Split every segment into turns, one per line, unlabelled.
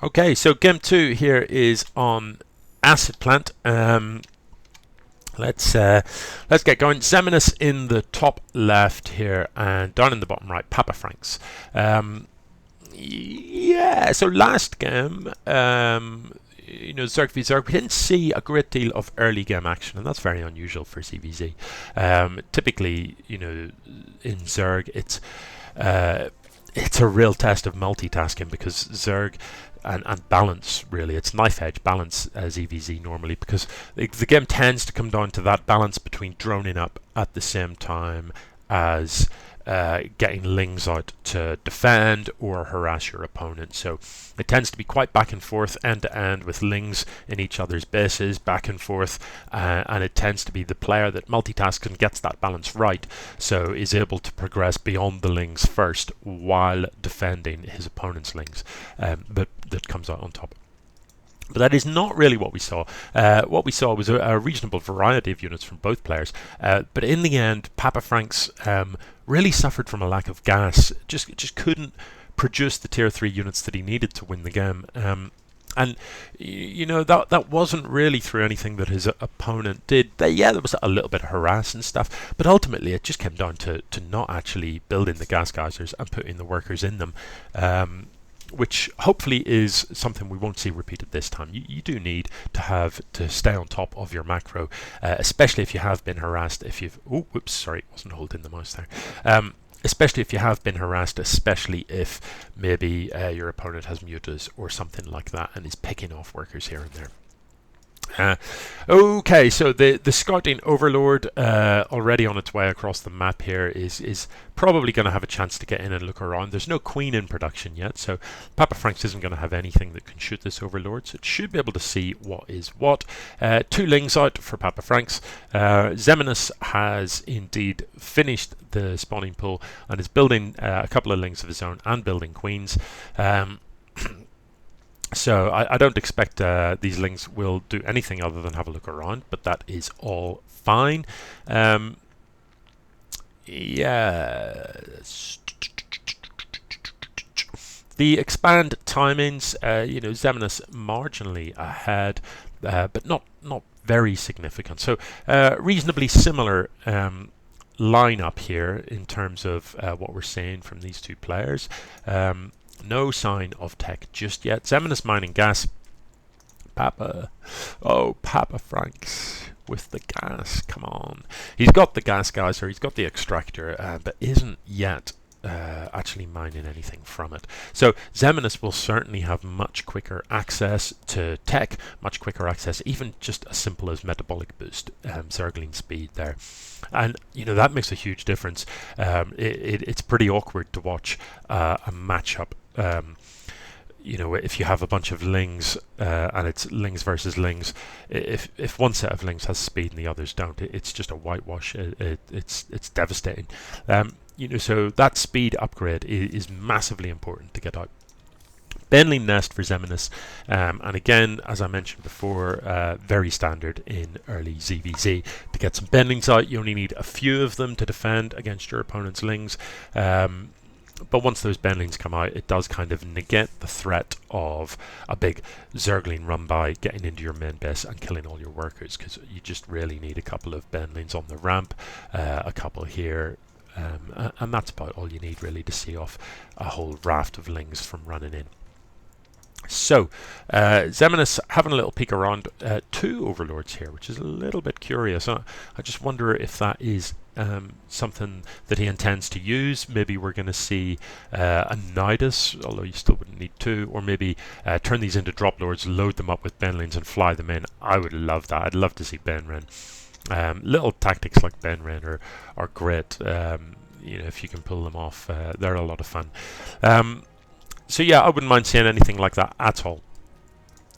Okay, so game 2 here is on Acid Plant. Let's get going. Xeminus in the top left here, and down in the bottom right, PapaFrankZz. Yeah, so last game, Zerg v Zerg, we didn't see a great deal of early game action, and that's very unusual for CVZ. Typically, in Zerg, it's a real test of multitasking, because Zerg and balance, really, it's knife edge balance as EVZ normally, because the game tends to come down to that balance between droning up at the same time as getting lings out to defend or harass your opponent. So it tends to be quite back and forth, end to end, with lings in each other's bases, back and forth, and it tends to be the player that multitasks and gets that balance right, so is able to progress beyond the lings first while defending his opponent's lings, but that comes out on top. But that is not really what we saw. What we saw was a reasonable variety of units from both players. But in the end, PapaFrankZz really suffered from a lack of gas. Just couldn't produce the tier 3 units that he needed to win the game. And that wasn't really through anything that his opponent did. There was a little bit of harass and stuff, but ultimately it just came down to not actually building the gas geysers and putting the workers in them. Which hopefully is something we won't see repeated this time. You do need to stay on top of your macro, especially if you have been harassed. Wasn't holding the mouse there. Especially if you have been harassed, especially if maybe your opponent has mutas or something like that and is picking off workers here and there. Okay, so the scouting overlord already on its way across the map here is probably going to have a chance to get in and look around. There's no queen in production yet, so PapaFrankZz isn't going to have anything that can shoot this overlord, so it should be able to see what is what. 2 lings out for PapaFrankZz. Xeminus has indeed finished the spawning pool and is building a couple of lings of his own and building queens. So I don't expect these lings will do anything other than have a look around, but that is all fine. The expand timings, Xeminus marginally ahead, but not very significant. So reasonably similar lineup here in terms of what we're seeing from these two players. No sign of tech just yet. Xeminus mining gas. PapaFrankZz with the gas. Come on. He's got the gas geyser, he's got the extractor, but isn't yet actually mining anything from it. So Xeminus will certainly have much quicker access to tech, much quicker access, even just as simple as metabolic boost, Zergling speed there. And that makes a huge difference. It's pretty awkward to watch a matchup. If you have a bunch of lings and it's lings versus lings, if one set of lings has speed and the others don't, it's just a whitewash. It's devastating. So that speed upgrade is massively important to get out. Benling Nest for Xeminus, and again, as I mentioned before, very standard in early ZVZ. To get some Benlings out, you only need a few of them to defend against your opponent's lings. But once those Benlings come out, it does kind of negate the threat of a big Zergling run by getting into your main base and killing all your workers, because you just really need a couple of Benlings on the ramp, a couple here, and that's about all you need really to see off a whole raft of lings from running in. So, Xeminus having a little peek around, 2 overlords here, which is a little bit curious. I just wonder if that is something that he intends to use. Maybe we're going to see a Nidus, although you still wouldn't need 2, or maybe turn these into drop lords, load them up with Benlings and fly them in. I would love that. I'd love to see Benren. Little tactics like Benren are great. If you can pull them off, they're a lot of fun. So yeah, I wouldn't mind seeing anything like that at all.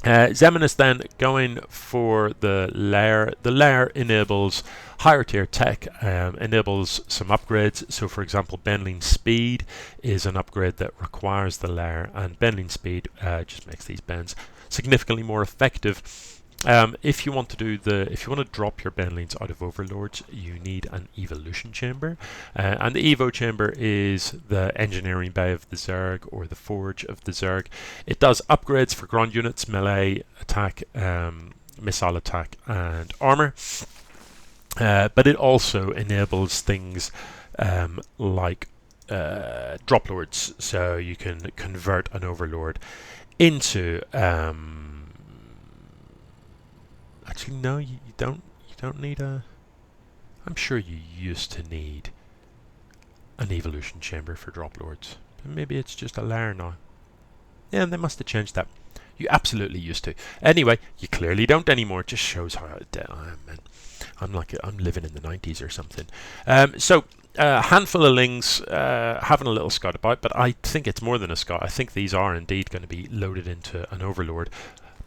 Xeminus then going for the lair. The lair enables higher tier tech, enables some upgrades. So for example, Benling Speed is an upgrade that requires the lair, and Benling Speed just makes these bends significantly more effective. If you want to drop your Banelings out of Overlords, you need an Evolution Chamber, and the Evo Chamber is the Engineering Bay of the Zerg or the Forge of the Zerg. It does upgrades for ground units, melee attack, missile attack, and armor. But it also enables things like drop lords, so you can convert an Overlord into actually, no, you don't. You don't need a. I'm sure you used to need an evolution chamber for drop lords. But maybe it's just a lair now. Yeah, they must have changed that. You absolutely used to. Anyway, you clearly don't anymore. It just shows how outdated I am. Man. I'm living in the 90s or something. So a handful of lings having a little scout about, but I think it's more than a scout. I think these are indeed going to be loaded into an Overlord.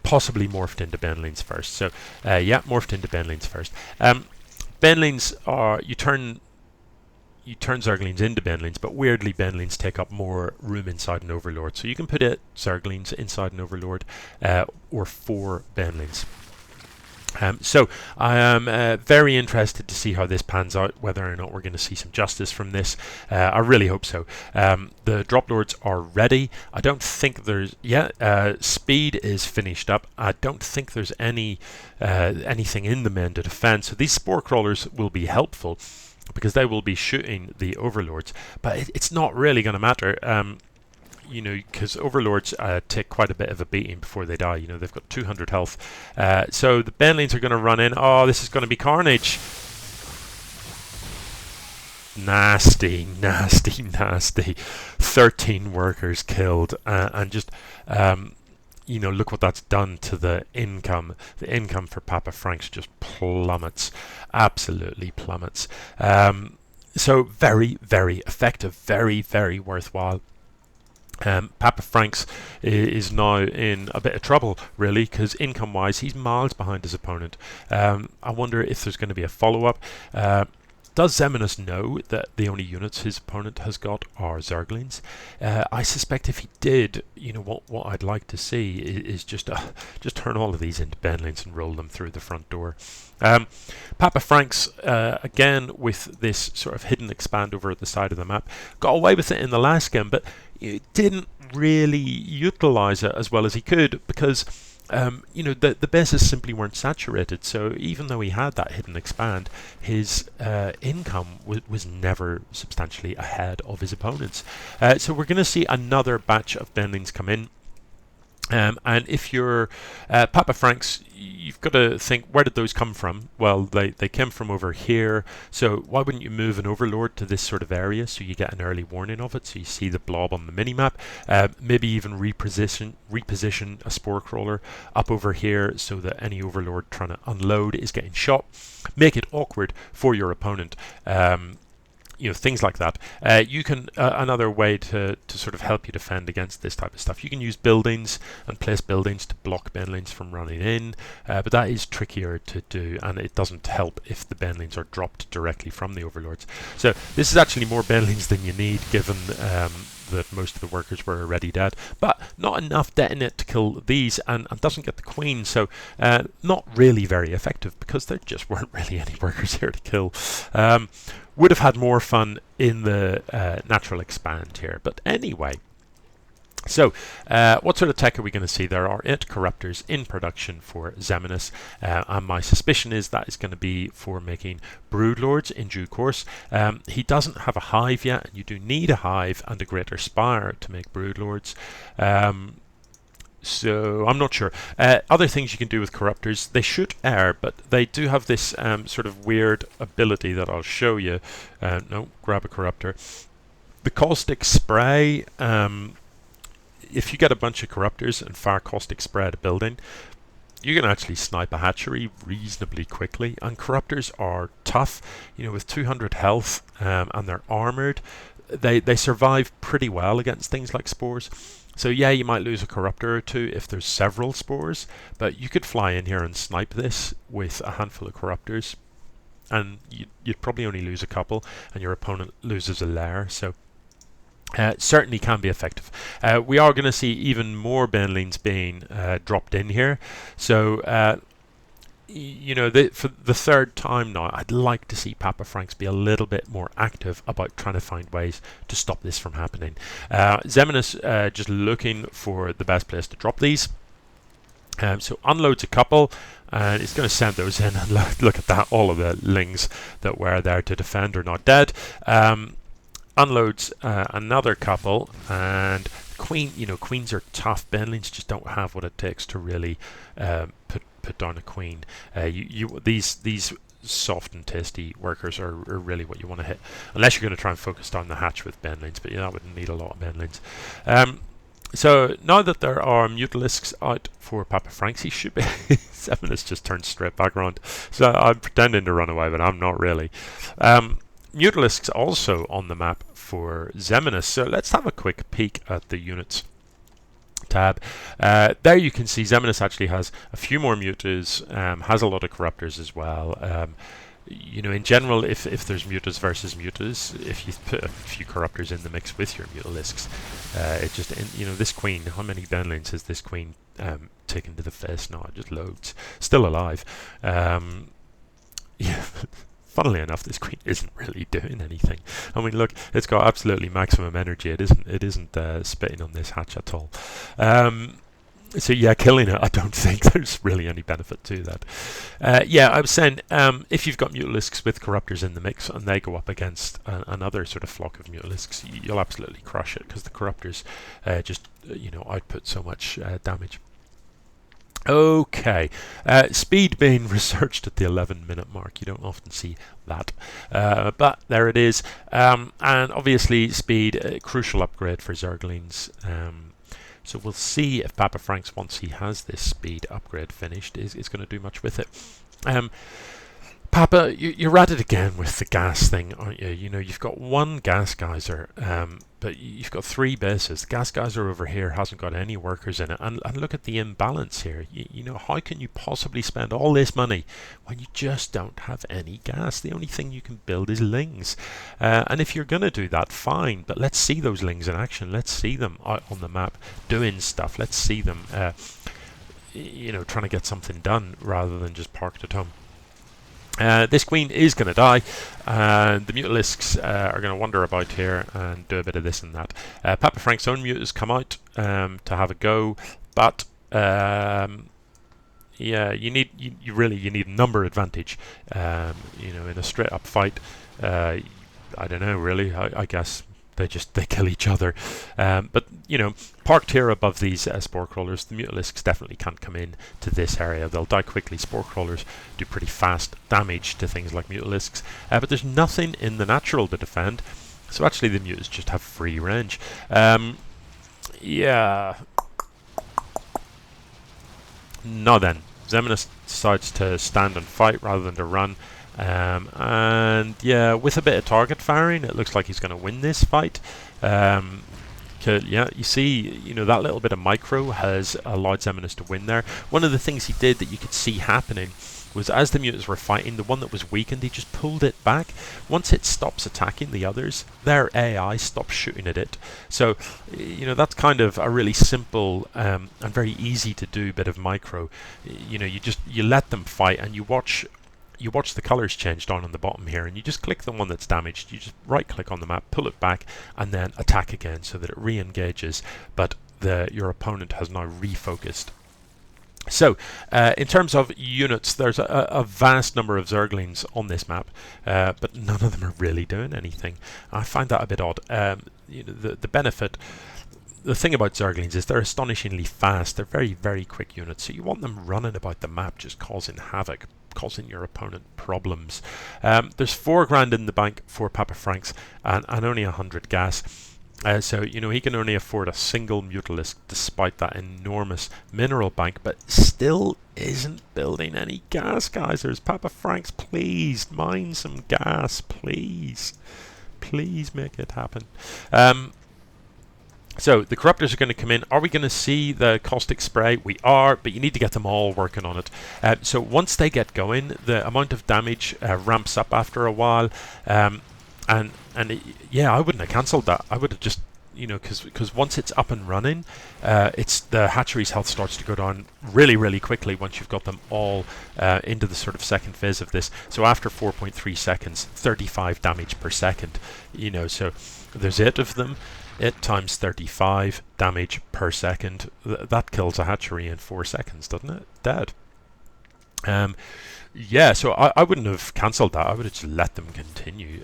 Possibly morphed into Banelings first. So, yeah, morphed into Banelings first. Banelings are you turn Zerglings into Banelings, but weirdly Banelings take up more room inside an Overlord. So you can put Zerglings inside an Overlord, or 4 Banelings. So I am very interested to see how this pans out, whether or not we're going to see some justice from this. I really hope so. The drop lords are ready. I don't think there's speed is finished up. I don't think there's anything in the men to defend. So these spore crawlers will be helpful because they will be shooting the overlords. But it's not really going to matter. You know, because overlords take quite a bit of a beating before they die. You know, they've got 200 health. So the Banelings are going to run in. Oh, this is going to be carnage. Nasty, nasty, nasty. 13 workers killed. And just, you know, look what that's done to the income. The income for PapaFrankZz just plummets. Absolutely plummets. So very, very effective. Very, very worthwhile. PapaFrankZz is now in a bit of trouble, really, because income-wise, he's miles behind his opponent. I wonder if there's going to be a follow-up. Does Xeminus know that the only units his opponent has got are Zerglings? I suspect if he did, you know, what I'd like to see is just turn all of these into Banelings and roll them through the front door. PapaFrankZz, again, with this sort of hidden expand over at the side of the map, got away with it in the last game, but he didn't really utilize it as well as he could because you know, the bases simply weren't saturated. So even though he had that hidden expand, his income was never substantially ahead of his opponents. So we're going to see another batch of Banelings come in. And if you're PapaFrankZz, you've got to think, where did those come from? Well, they came from over here. So why wouldn't you move an Overlord to this sort of area so you get an early warning of it, so you see the blob on the minimap? Maybe even reposition a Spore Crawler up over here so that any Overlord trying to unload is getting shot. Make it awkward for your opponent. You know, things like that. You can another way to sort of help you defend against this type of stuff. You can use buildings and place buildings to block Banelings from running in, but that is trickier to do, and it doesn't help if the Banelings are dropped directly from the Overlords. So this is actually more Banelings than you need, given that most of the workers were already dead, but not enough detonate to kill these, and doesn't get the Queen, so not really very effective because there just weren't really any workers here to kill. Would have had more fun in the natural expand here, but anyway. So, what sort of tech are we going to see? There are 8 corruptors in production for Xeminus, and my suspicion is that is going to be for making broodlords in due course. He doesn't have a hive yet, and you do need a hive and a greater spire to make broodlords. So I'm not sure. Other things you can do with corruptors, they shoot air, but they do have this sort of weird ability that I'll show you. No, grab a corruptor. The caustic spray, if you get a bunch of corruptors and fire caustic spray at a building, you can actually snipe a hatchery reasonably quickly. And corruptors are tough, you know, with 200 health, and they're armored. They survive pretty well against things like spores. So yeah, you might lose a corruptor or 2 if there's several spores, but you could fly in here and snipe this with a handful of corruptors, and you'd probably only lose a couple, and your opponent loses a lair. So certainly can be effective. We are going to see even more Banelings being dropped in here. So for the third time now, I'd like to see PapaFrankZz be a little bit more active about trying to find ways to stop this from happening. Xeminus just looking for the best place to drop these. So unloads a couple, and it's going to send those in. And look at that, all of the lings that were there to defend are not dead. Unloads another couple, and queens are tough. Benlings just don't have what it takes to really put down a queen. These soft and tasty workers are really what you want to hit, unless you're going to try and focus down the hatch with Benlings, but that wouldn't need a lot of Benlings. So now that there are Mutalisks out for PapaFrankZz, he should be. Xeminus just turned straight back around. So I'm pretending to run away, but I'm not really. Mutalisks also on the map for Xeminus. So let's have a quick peek at the units tab. There you can see Xeminus actually has a few more mutas, has a lot of corruptors as well. In general, if there's mutas versus mutas, if you put a few corruptors in the mix with your mutalisks, it just, this queen, how many Benlings has this queen taken to the face now? Just loads. Still alive. Yeah. Funnily enough, this queen isn't really doing anything. I mean, look, it's got absolutely maximum energy. It isn't spitting on this hatch at all. So yeah, killing it, I don't think there's really any benefit to that. Yeah, I was saying, if you've got Mutalisks with Corruptors in the mix and they go up against another sort of flock of Mutalisks, you'll absolutely crush it, because the Corruptors just output so much damage. Okay, speed being researched at the 11-minute mark. You don't often see that, but there it is. And obviously speed, a crucial upgrade for Zerglings. So we'll see if PapaFrankZz, once he has this speed upgrade finished, is going to do much with it. Papa, you're at it again with the gas thing, aren't you? You've got one gas geyser, but you've got three bases. The gas geyser over here hasn't got any workers in it. And look at the imbalance here. How can you possibly spend all this money when you just don't have any gas? The only thing you can build is lings. And if you're going to do that, fine. But let's see those lings in action. Let's see them out on the map doing stuff. Let's see them, trying to get something done rather than just parked at home. This queen is going to die, and the Mutalisks are going to wander about here and do a bit of this and that. PapaFrankZ's own mutas come out to have a go, but yeah, you need number advantage. In a straight up fight, I don't know really. I guess they kill each other. But parked here above these spore crawlers, the Mutalisks definitely can't come in to this area. They'll die quickly. Spore crawlers do pretty fast damage to things like Mutalisks, but there's nothing in the natural to defend. So actually the mutas just have free range. Yeah. Now then, Xeminus decides to stand and fight rather than to run. And yeah, with a bit of target firing, it looks like he's going to win this fight. Yeah, you see, that little bit of micro has allowed Xeminus to win there. One of the things he did that you could see happening was, as the mutants were fighting, the one that was weakened, he just pulled it back. Once it stops attacking the others, their AI stops shooting at it. So, that's kind of a really simple and very easy to do bit of micro. You let them fight, and you watch the colors change down on the bottom here, and you just click the one that's damaged. You just right click on the map, pull it back, and then attack again so that it re-engages, but your opponent has now refocused. So in terms of units, there's a vast number of Zerglings on this map, but none of them are really doing anything. I find that a bit odd. The benefit, the thing about Zerglings is they're astonishingly fast. They're very, very quick units, so you want them running about the map just causing havoc, causing your opponent problems. There's 4 grand in the bank for PapaFrankZz and only 100 gas. So he can only afford a single Mutalisk despite that enormous mineral bank, but still isn't building any gas geysers. PapaFrankZz, please mine some gas, please make it happen. So the Corruptors are going to come in. Are we going to see the caustic spray? We are, but you need to get them all working on it. So once they get going, the amount of damage ramps up after a while. Yeah, I wouldn't have cancelled that. I would have just you know, because once it's up and running, it's the hatchery's health starts to go down really, really quickly once you've got them all into the sort of second phase of this. So after 4.3 seconds, 35 damage per second, you know, so there's 8 of them. 8 times 35 damage per second. That kills a hatchery in 4 seconds, doesn't it? Dead. Yeah, so I wouldn't have cancelled that. I would have just let them continue.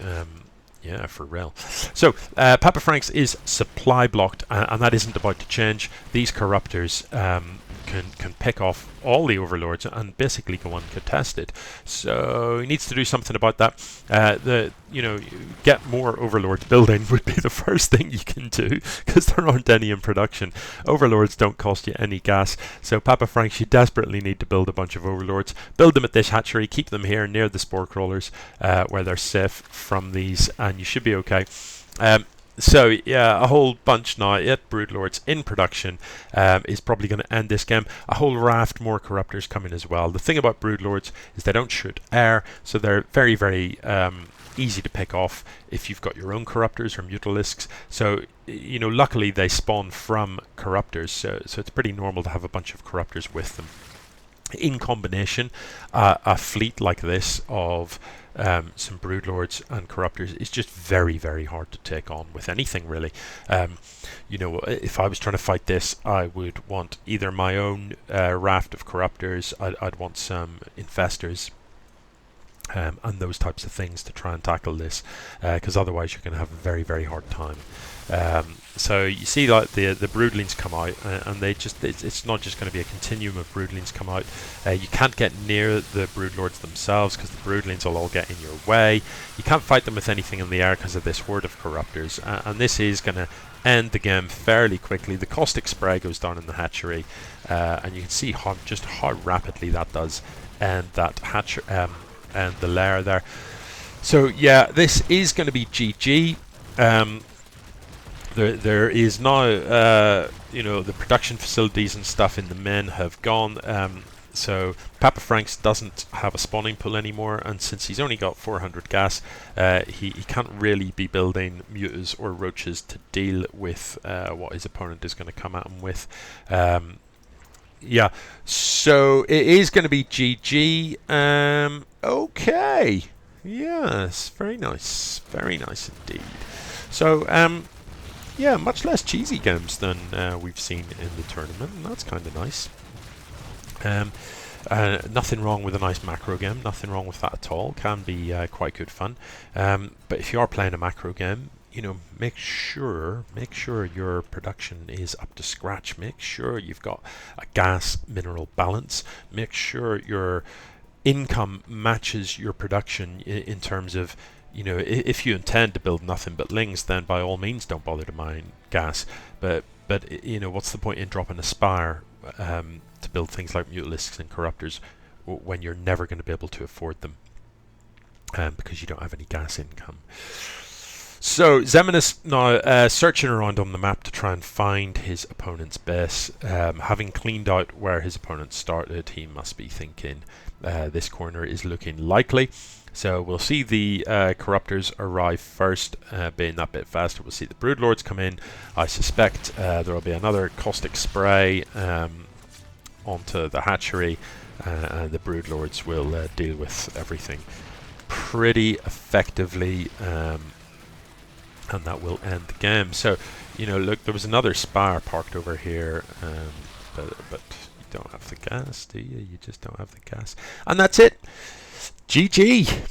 Yeah, for real. So, PapaFrankZz is supply blocked, and that isn't about to change. These corruptors can pick off all the overlords and basically go uncontested. So he needs to do something about that. Get more overlords building would be the first thing you can do, because there aren't any in production. Overlords don't cost you any gas, so PapaFrankZz, you desperately need to build a bunch of overlords. Build them at this hatchery, keep them here near the spore crawlers, where they're safe from these, and you should be okay. So yeah, a whole bunch now, 8 broodlords in production is probably going to end this game. A whole raft more corruptors coming as well. The thing about broodlords is they don't shoot air, so they're very, very easy to pick off if you've got your own corruptors or mutalisks. So, you know, luckily they spawn from corruptors, so it's pretty normal to have a bunch of corruptors with them. In combination, a fleet like this of some broodlords and corruptors is just very, very hard to take on with anything, really. You know, if I was trying to fight this, I would want either my own raft of corruptors, I'd want some infestors, and those types of things to try and tackle this, because otherwise you're going to have a very, very hard time. So you see, like the broodlings come out, and it's not just going to be a continuum of broodlings come out. You can't get near the broodlords themselves because the broodlings will all get in your way. You can't fight them with anything in the air because of this horde of corruptors, and this is going to end the game fairly quickly. The caustic spray goes down in the hatchery, and you can see how rapidly that does end that hatchery and the lair there. So yeah, this is going to be GG. There is now, you know, the production facilities and stuff in the men have gone. So PapaFrankZz doesn't have a spawning pool anymore, and since he's only got 400 gas, he can't really be building mutas or roaches to deal with what his opponent is going to come at him with. Yeah, so it is going to be GG. Okay, yes, very nice indeed. So yeah, much less cheesy games than we've seen in the tournament, and that's kind of nice. Nothing wrong with a nice macro game, nothing wrong with that at all. Can be quite good fun. But if you are playing a macro game, you know, make sure your production is up to scratch. Make sure you've got a gas mineral balance. Make sure your income matches your production in terms of, you know, if you intend to build nothing but lings, then by all means don't bother to mine gas. But you know, what's the point in dropping a spire to build things like mutalisks and corruptors when you're never going to be able to afford them because you don't have any gas income? So Xeminus now searching around on the map to try and find his opponent's base. Having cleaned out where his opponent started, he must be thinking this corner is looking likely. So we'll see the corruptors arrive first, being that bit faster. We'll see the broodlords come in. I suspect there will be another caustic spray onto the hatchery, and the broodlords will deal with everything pretty effectively. And that will end the game. So, you know, look, there was another spire parked over here, but you don't have the gas, do you? You just don't have the gas. And that's it. GG.